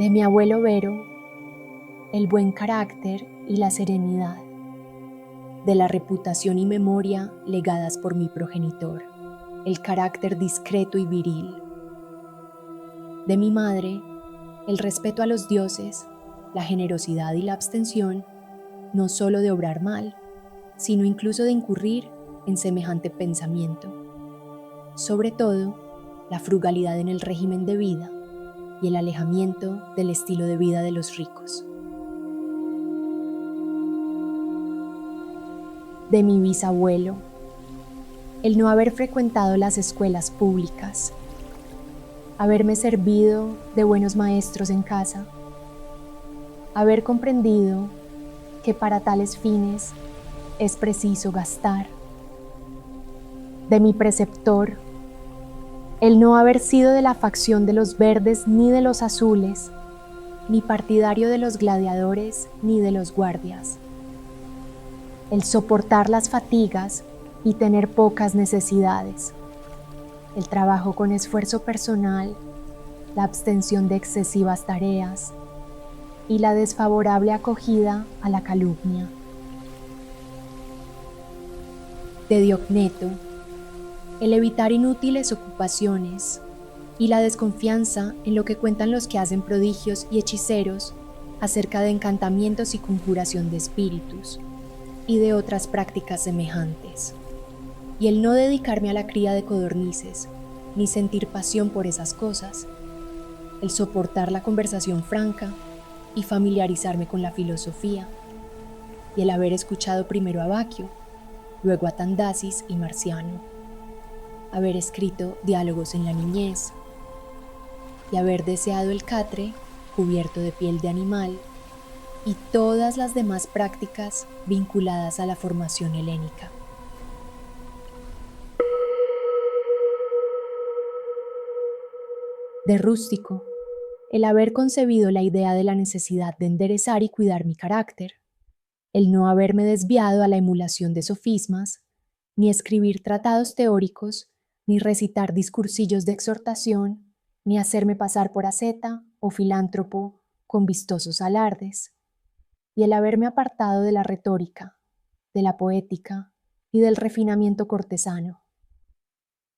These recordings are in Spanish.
De mi abuelo Vero, el buen carácter y la serenidad. De la reputación y memoria legadas por mi progenitor, el carácter discreto y viril. De mi madre, el respeto a los dioses, la generosidad y la abstención, no solo de obrar mal, sino incluso de incurrir en semejante pensamiento. Sobre todo, la frugalidad en el régimen de vida y el alejamiento del estilo de vida de los ricos. De mi bisabuelo, el no haber frecuentado las escuelas públicas, haberme servido de buenos maestros en casa, haber comprendido que para tales fines es preciso gastar. De mi preceptor, el no haber sido de la facción de los verdes ni de los azules, ni partidario de los gladiadores ni de los guardias. El soportar las fatigas y tener pocas necesidades. El trabajo con esfuerzo personal, la abstención de excesivas tareas y la desfavorable acogida a la calumnia. De Diogneto, el evitar inútiles ocupaciones y la desconfianza en lo que cuentan los que hacen prodigios y hechiceros acerca de encantamientos y conjuración de espíritus y de otras prácticas semejantes, y el no dedicarme a la cría de codornices ni sentir pasión por esas cosas, el soportar la conversación franca y familiarizarme con la filosofía, y el haber escuchado primero a Baquio, luego a Tandasis y Marciano, haber escrito diálogos en la niñez y haber deseado el catre cubierto de piel de animal y todas las demás prácticas vinculadas a la formación helénica. De Rústico, el haber concebido la idea de la necesidad de enderezar y cuidar mi carácter, el no haberme desviado a la emulación de sofismas, ni escribir tratados teóricos, ni recitar discursillos de exhortación, ni hacerme pasar por asceta o filántropo con vistosos alardes, y el haberme apartado de la retórica, de la poética y del refinamiento cortesano,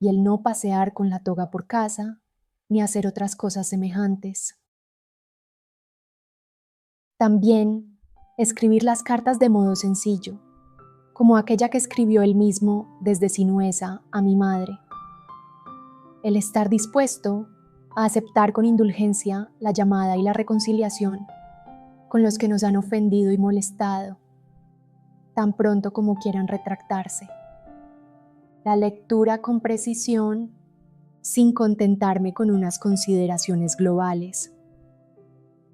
y el no pasear con la toga por casa, ni hacer otras cosas semejantes. También escribir las cartas de modo sencillo, como aquella que escribió él mismo desde Sinuesa a mi madre. El estar dispuesto a aceptar con indulgencia la llamada y la reconciliación con los que nos han ofendido y molestado, tan pronto como quieran retractarse. La lectura con precisión, sin contentarme con unas consideraciones globales.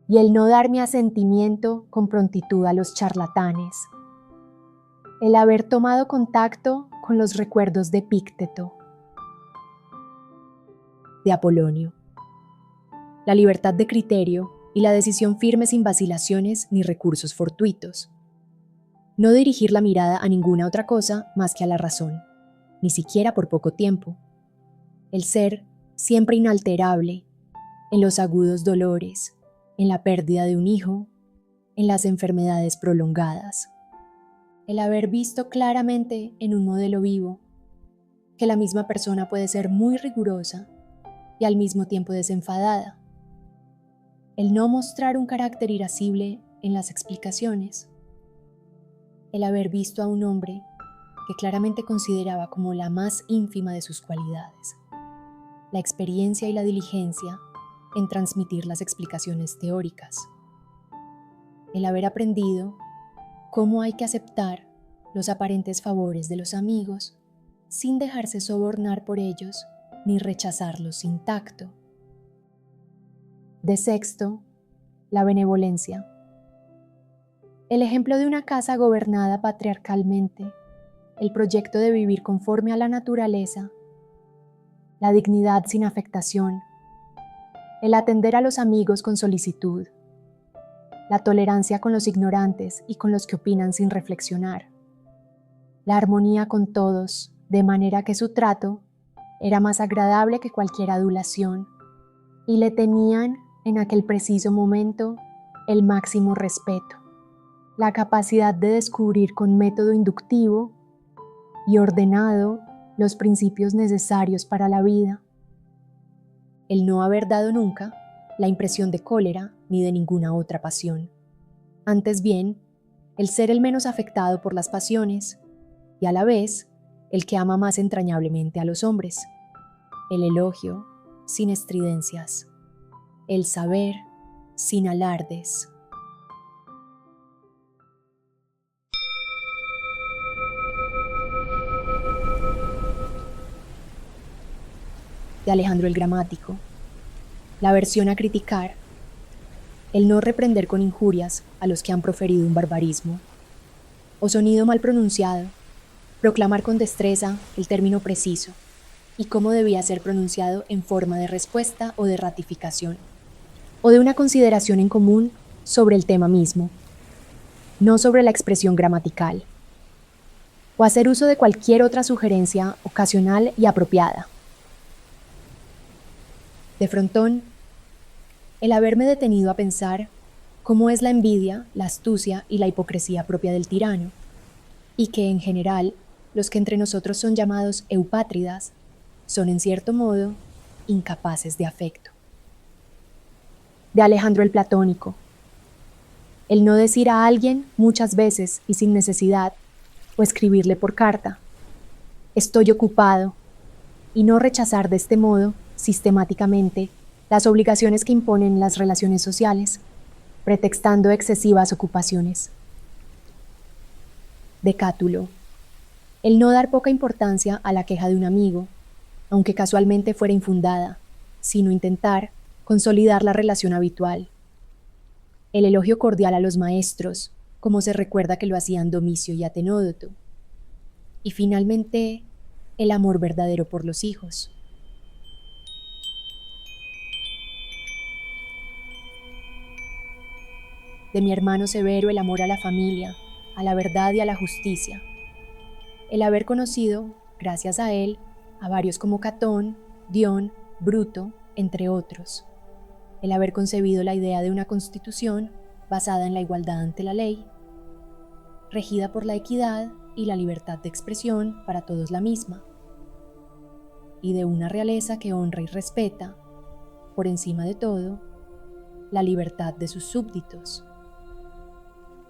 Y el no dar mi asentimiento con prontitud a los charlatanes. El haber tomado contacto con los recuerdos de Epícteto. De Apolonio. La libertad de criterio y la decisión firme sin vacilaciones ni recursos fortuitos. No dirigir la mirada a ninguna otra cosa más que a la razón, ni siquiera por poco tiempo. El ser siempre inalterable en los agudos dolores, en la pérdida de un hijo, en las enfermedades prolongadas. El haber visto claramente en un modelo vivo que la misma persona puede ser muy rigurosa y al mismo tiempo desenfadada. El no mostrar un carácter irascible en las explicaciones. El haber visto a un hombre que claramente consideraba como la más ínfima de sus cualidades. La experiencia y la diligencia en transmitir las explicaciones teóricas. El haber aprendido cómo hay que aceptar los aparentes favores de los amigos sin dejarse sobornar por ellos ni rechazarlos sin tacto. De Sexto, la benevolencia. El ejemplo de una casa gobernada patriarcalmente, el proyecto de vivir conforme a la naturaleza, la dignidad sin afectación, el atender a los amigos con solicitud, la tolerancia con los ignorantes y con los que opinan sin reflexionar, la armonía con todos, de manera que su trato era más agradable que cualquier adulación, y le tenían en aquel preciso momento, el máximo respeto, la capacidad de descubrir con método inductivo y ordenado los principios necesarios para la vida. El no haber dado nunca la impresión de cólera ni de ninguna otra pasión. Antes bien, el ser el menos afectado por las pasiones y a la vez el que ama más entrañablemente a los hombres. El elogio sin estridencias. El saber sin alardes. De Alejandro el Gramático. La aversión a criticar. El no reprender con injurias a los que han proferido un barbarismo o sonido mal pronunciado, proclamar con destreza el término preciso y cómo debía ser pronunciado en forma de respuesta o de ratificación, o de una consideración en común sobre el tema mismo, no sobre la expresión gramatical, o hacer uso de cualquier otra sugerencia ocasional y apropiada. De frontón, el haberme detenido a pensar cómo es la envidia, la astucia y la hipocresía propia del tirano, y que en general los que entre nosotros son llamados eupátridas son en cierto modo incapaces de afecto. De Alejandro el Platónico. El no decir a alguien muchas veces y sin necesidad, o escribirle por carta, estoy ocupado, y no rechazar de este modo sistemáticamente las obligaciones que imponen las relaciones sociales, pretextando excesivas ocupaciones. De Cátulo. El no dar poca importancia a la queja de un amigo, aunque casualmente fuera infundada, sino intentar consolidar la relación habitual. El elogio cordial a los maestros, como se recuerda que lo hacían Domicio y Atenódoto. Y finalmente, el amor verdadero por los hijos. De mi hermano Severo el amor a la familia, a la verdad y a la justicia. El haber conocido, gracias a él, a varios como Catón, Dion, Bruto, entre otros. El haber concebido la idea de una constitución basada en la igualdad ante la ley, regida por la equidad y la libertad de expresión para todos la misma, y de una realeza que honra y respeta, por encima de todo, la libertad de sus súbditos.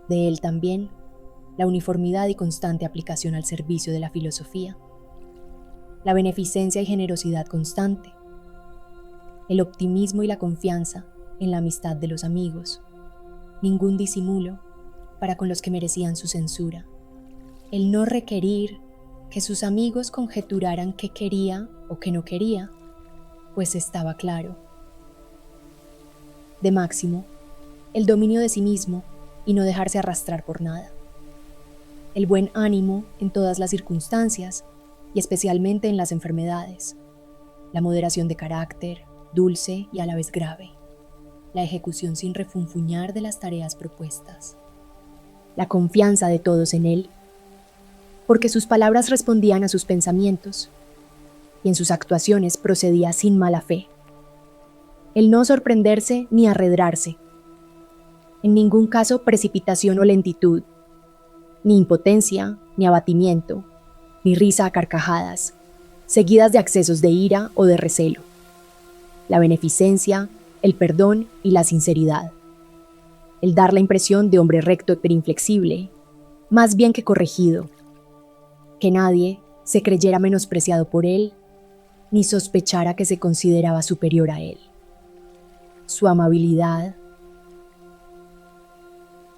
De él también, la uniformidad y constante aplicación al servicio de la filosofía, la beneficencia y generosidad constante, el optimismo y la confianza en la amistad de los amigos, ningún disimulo para con los que merecían su censura, el no requerir que sus amigos conjeturaran qué quería o qué no quería, pues estaba claro. De Máximo, el dominio de sí mismo y no dejarse arrastrar por nada. El buen ánimo en todas las circunstancias y especialmente en las enfermedades. La moderación de carácter, dulce y a la vez grave. La ejecución sin refunfuñar de las tareas propuestas. La confianza de todos en él, porque sus palabras respondían a sus pensamientos y en sus actuaciones procedía sin mala fe. El no sorprenderse ni arredrarse. En ningún caso precipitación o lentitud, ni impotencia, ni abatimiento, ni risa a carcajadas, seguidas de accesos de ira o de recelo. La beneficencia, el perdón y la sinceridad. El dar la impresión de hombre recto pero inflexible, más bien que corregido. Que nadie se creyera menospreciado por él, ni sospechara que se consideraba superior a él. Su amabilidad.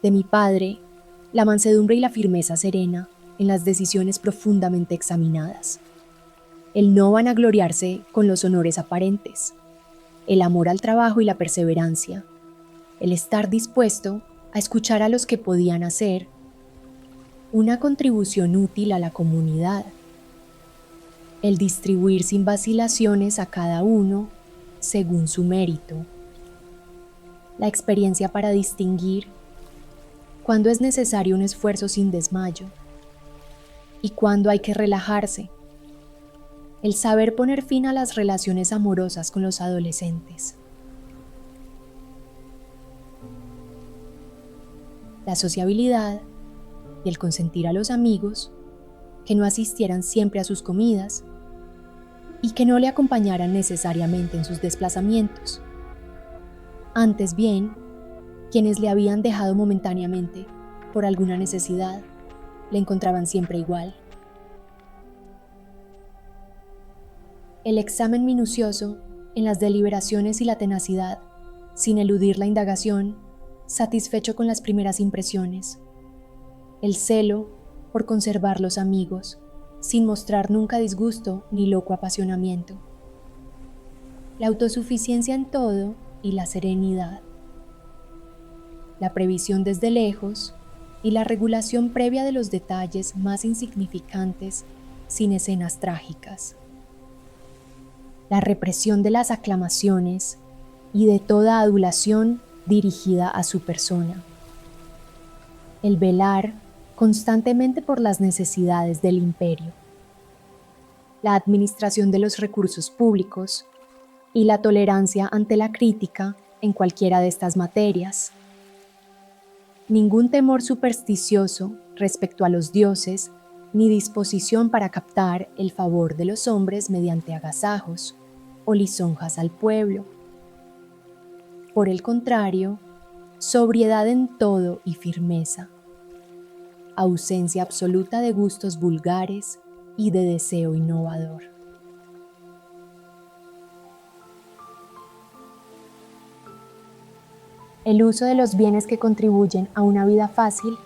De mi padre, la mansedumbre y la firmeza serena en las decisiones profundamente examinadas. El no vanagloriarse con los honores aparentes. El amor al trabajo y la perseverancia. El estar dispuesto a escuchar a los que podían hacer una contribución útil a la comunidad. El distribuir sin vacilaciones a cada uno según su mérito. La experiencia para distinguir cuándo es necesario un esfuerzo sin desmayo y cuándo hay que relajarse. El saber poner fin a las relaciones amorosas con los adolescentes. la sociabilidad y el consentir a los amigos que no asistieran siempre a sus comidas y que no le acompañaran necesariamente en sus desplazamientos. Antes bien, quienes le habían dejado momentáneamente por alguna necesidad, le encontraban siempre igual. El examen minucioso en las deliberaciones y la tenacidad, sin eludir la indagación, satisfecho con las primeras impresiones. El celo por conservar los amigos, sin mostrar nunca disgusto ni loco apasionamiento. La autosuficiencia en todo y la serenidad. La previsión desde lejos y la regulación previa de los detalles más insignificantes sin escenas trágicas. La represión de las aclamaciones y de toda adulación dirigida a su persona. El velar constantemente por las necesidades del imperio. La administración de los recursos públicos y la tolerancia ante la crítica en cualquiera de estas materias. Ningún temor supersticioso respecto a los dioses, ni disposición para captar el favor de los hombres mediante agasajos o lisonjas al pueblo. Por el contrario, sobriedad en todo y firmeza. Ausencia absoluta de gustos vulgares y de deseo innovador. El uso de los bienes que contribuyen a una vida fácil,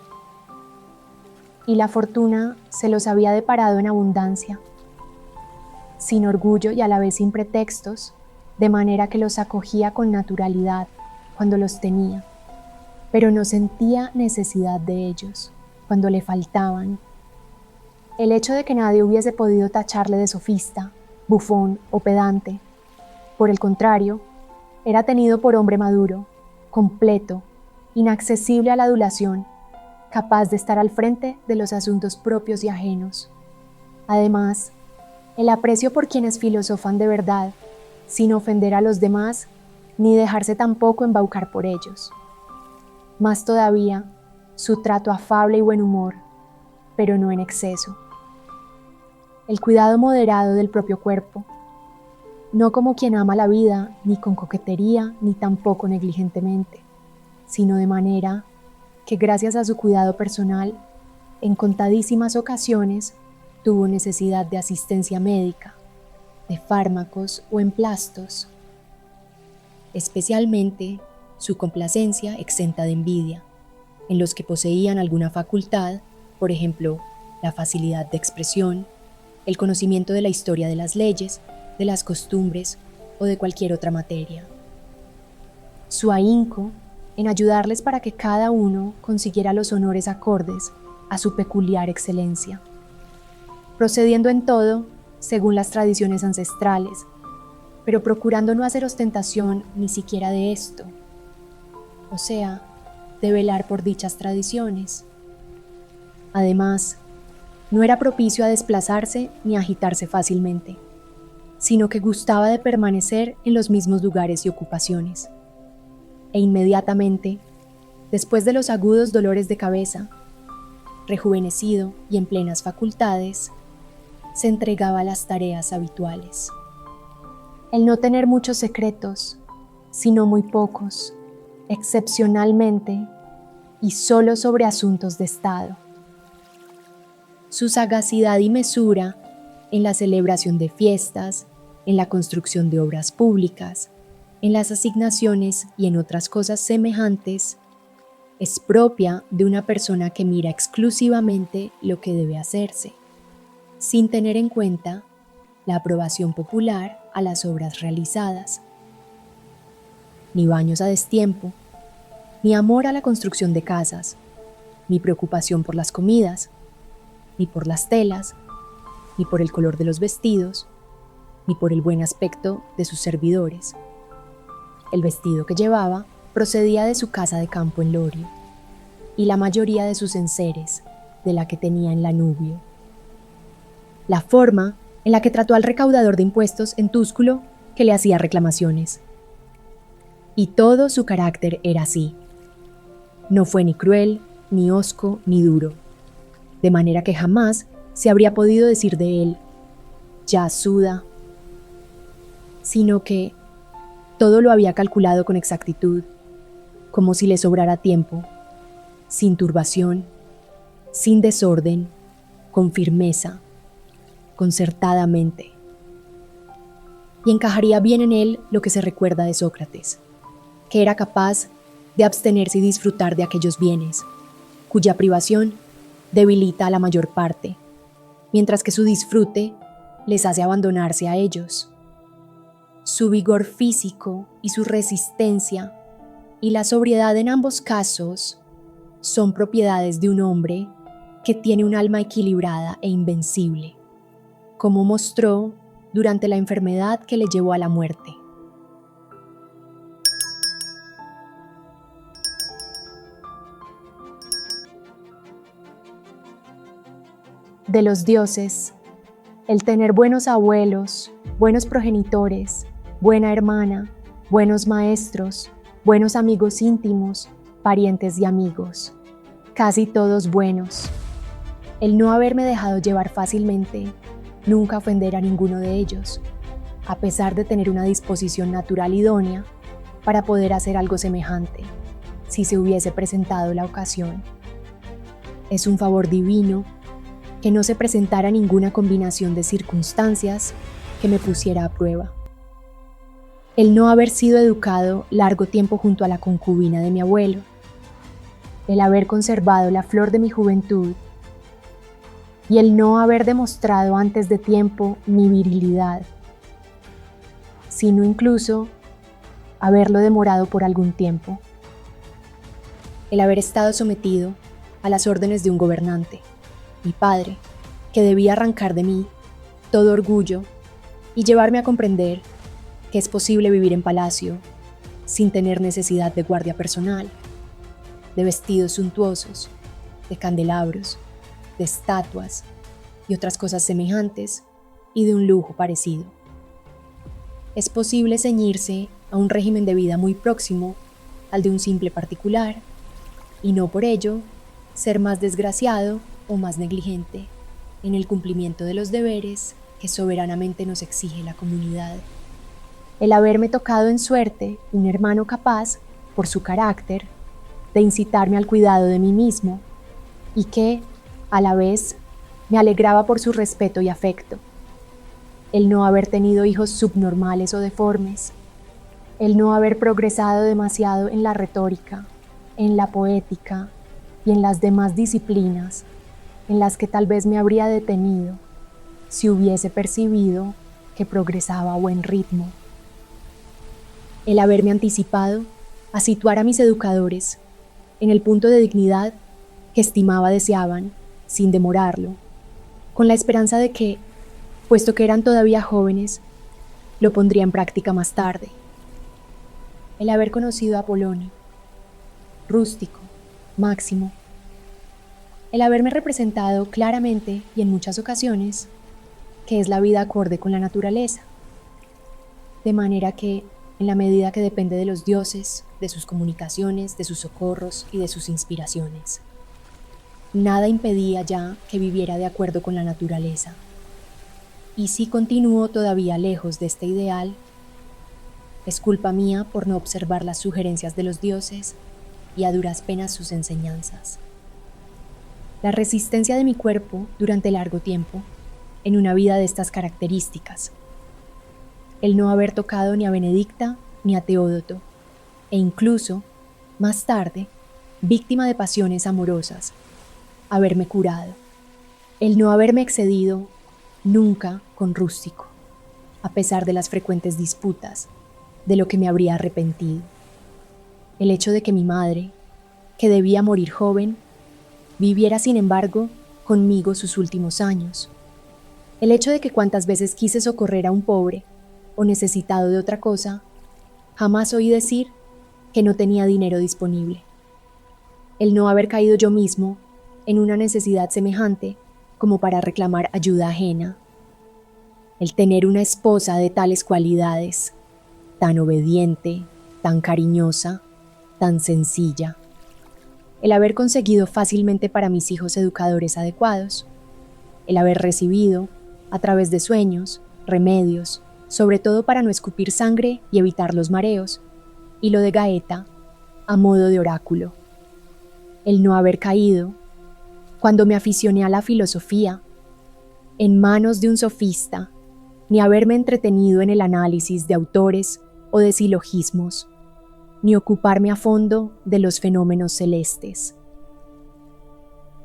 y la fortuna se los había deparado en abundancia, sin orgullo y a la vez sin pretextos, de manera que los acogía con naturalidad cuando los tenía, pero no sentía necesidad de ellos cuando le faltaban. El hecho de que nadie hubiese podido tacharle de sofista, bufón o pedante, por el contrario, era tenido por hombre maduro, completo, inaccesible a la adulación, capaz de estar al frente de los asuntos propios y ajenos. Además, el aprecio por quienes filosofan de verdad, sin ofender a los demás, ni dejarse tampoco embaucar por ellos. Más todavía, su trato afable y buen humor, pero no en exceso. El cuidado moderado del propio cuerpo, no como quien ama la vida, ni con coquetería, ni tampoco negligentemente, sino de manera que gracias a su cuidado personal, en contadísimas ocasiones tuvo necesidad de asistencia médica, de fármacos o emplastos. Especialmente su complacencia exenta de envidia, en los que poseían alguna facultad, por ejemplo, la facilidad de expresión, el conocimiento de la historia de las leyes, de las costumbres o de cualquier otra materia. Su ahínco en ayudarles para que cada uno consiguiera los honores acordes a su peculiar excelencia, procediendo en todo según las tradiciones ancestrales, pero procurando no hacer ostentación ni siquiera de esto, o sea, de velar por dichas tradiciones. Además, no era propicio a desplazarse ni a agitarse fácilmente, sino que gustaba de permanecer en los mismos lugares y ocupaciones. E inmediatamente, después de los agudos dolores de cabeza, rejuvenecido y en plenas facultades, se entregaba a las tareas habituales. El no tener muchos secretos, sino muy pocos, excepcionalmente y solo sobre asuntos de Estado. Su sagacidad y mesura en la celebración de fiestas, en la construcción de obras públicas, en las asignaciones y en otras cosas semejantes, es propia de una persona que mira exclusivamente lo que debe hacerse, sin tener en cuenta la aprobación popular a las obras realizadas. Ni baños a destiempo, ni amor a la construcción de casas, ni preocupación por las comidas, ni por las telas, ni por el color de los vestidos, ni por el buen aspecto de sus servidores. El vestido que llevaba procedía de su casa de campo en Lorio, y la mayoría de sus enseres de la que tenía en Lanubio. La forma en la que trató al recaudador de impuestos en Túsculo, que le hacía reclamaciones. Y todo su carácter era así. No fue ni cruel, ni hosco, ni duro, de manera que jamás se habría podido decir de él, ya suda, sino que todo lo había calculado con exactitud, como si le sobrara tiempo, sin turbación, sin desorden, con firmeza, concertadamente. Y encajaría bien en él lo que se recuerda de Sócrates, que era capaz de abstenerse y disfrutar de aquellos bienes, cuya privación debilita a la mayor parte, mientras que su disfrute les hace abandonarse a ellos. Su vigor físico y su resistencia y la sobriedad en ambos casos son propiedades de un hombre que tiene un alma equilibrada e invencible, como mostró durante la enfermedad que le llevó a la muerte. De los dioses, el tener buenos abuelos, buenos progenitores, buena hermana, buenos maestros, buenos amigos íntimos, parientes y amigos, casi todos buenos. El no haberme dejado llevar fácilmente, nunca ofender a ninguno de ellos, a pesar de tener una disposición natural idónea para poder hacer algo semejante, si se hubiese presentado la ocasión. Es un favor divino que no se presentara ninguna combinación de circunstancias que me pusiera a prueba. El no haber sido educado largo tiempo junto a la concubina de mi abuelo, el haber conservado la flor de mi juventud y el no haber demostrado antes de tiempo mi virilidad, sino incluso haberlo demorado por algún tiempo. El haber estado sometido a las órdenes de un gobernante, mi padre, que debía arrancar de mí todo orgullo y llevarme a comprender que es posible vivir en palacio sin tener necesidad de guardia personal, de vestidos suntuosos, de candelabros, de estatuas y otras cosas semejantes y de un lujo parecido. Es posible ceñirse a un régimen de vida muy próximo al de un simple particular y no por ello ser más desgraciado o más negligente en el cumplimiento de los deberes que soberanamente nos exige la comunidad. El haberme tocado en suerte un hermano capaz, por su carácter, de incitarme al cuidado de mí mismo y que, a la vez, me alegraba por su respeto y afecto. El no haber tenido hijos subnormales o deformes, el no haber progresado demasiado en la retórica, en la poética y en las demás disciplinas en las que tal vez me habría detenido si hubiese percibido que progresaba a buen ritmo. El haberme anticipado a situar a mis educadores en el punto de dignidad que estimaba deseaban, sin demorarlo, con la esperanza de que, puesto que eran todavía jóvenes, lo pondría en práctica más tarde. El haber conocido a Apolonio, Rústico, Máximo, el haberme representado claramente y en muchas ocasiones que es la vida acorde con la naturaleza, de manera que, en la medida que depende de los dioses, de sus comunicaciones, de sus socorros y de sus inspiraciones, nada impedía ya que viviera de acuerdo con la naturaleza. Y si continúo todavía lejos de este ideal, es culpa mía por no observar las sugerencias de los dioses y a duras penas sus enseñanzas. La resistencia de mi cuerpo durante largo tiempo, en una vida de estas características, el no haber tocado ni a Benedicta ni a Teódoto, e incluso, más tarde, víctima de pasiones amorosas, haberme curado, el no haberme excedido nunca con Rústico, a pesar de las frecuentes disputas, de lo que me habría arrepentido, el hecho de que mi madre, que debía morir joven, viviera sin embargo conmigo sus últimos años, el hecho de que cuantas veces quise socorrer a un pobre o necesitado de otra cosa, jamás oí decir que no tenía dinero disponible. El no haber caído yo mismo en una necesidad semejante como para reclamar ayuda ajena. El tener una esposa de tales cualidades, tan obediente, tan cariñosa, tan sencilla. el haber conseguido fácilmente para mis hijos educadores adecuados, el haber recibido, a través de sueños, remedios, sobre todo para no escupir sangre y evitar los mareos, y lo de Gaeta, a modo de oráculo. El no haber caído, cuando me aficioné a la filosofía, en manos de un sofista, ni haberme entretenido en el análisis de autores o de silogismos, ni ocuparme a fondo de los fenómenos celestes.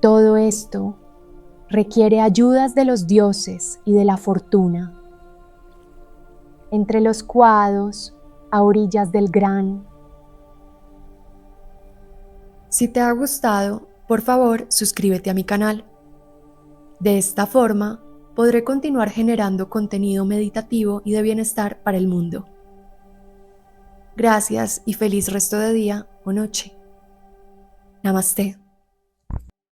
Todo esto requiere ayudas de los dioses y de la fortuna. Entre los cuados, a orillas del gran. Si te ha gustado, por favor, suscríbete a mi canal. De esta forma, podré continuar generando contenido meditativo y de bienestar para el mundo. Gracias y feliz resto de día o noche. Namaste.